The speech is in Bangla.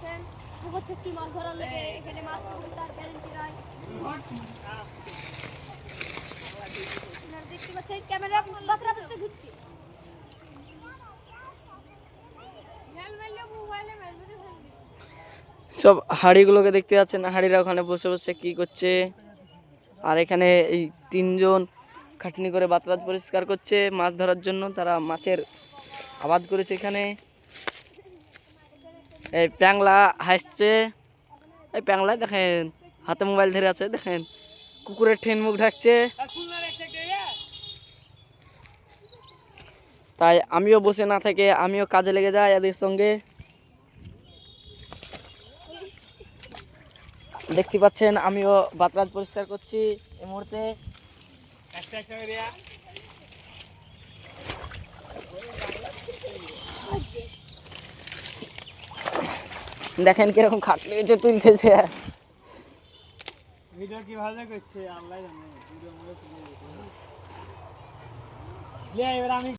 পাচ্ছেন পুকুর থেকে মাছ ধরার লেগে এখানে মাছ তার গ্যারেন্টি নাই। দেখতে পাচ্ছেন ক্যামেরা বাতরা বাতরা ঘুরছে। সব হাঁড়িগুলোকে দেখতে পাচ্ছেন, হাঁড়িরা ওখানে বসে বসে কি করছে। আর এখানে এই তিনজন খাটনি করে বাতরাজ পরিষ্কার করছে মাছ ধরার জন্য। তারা মাছের আবাদ করেছে এখানে। এই প্যাংলা হাসছে, এই প্যাংলা দেখেন হাতে মোবাইল ধরে আছে, দেখেন কুকুরের ঠেন মুখ ঢাকছে। তাই আমিও বসে না থেকে আমিও কাজে লেগে যাই এদের সঙ্গে। দেখতে পাচ্ছেন আমিও বাতরাজ পরিষ্কার করছি এই মুহূর্তে। দেখেন কিরকম খাটনি হয়েছে তুলতেছে। ভিডিও কি ভালো করছে আল্লাহ জানে। ভিডিও মনে তুলে এবার আমি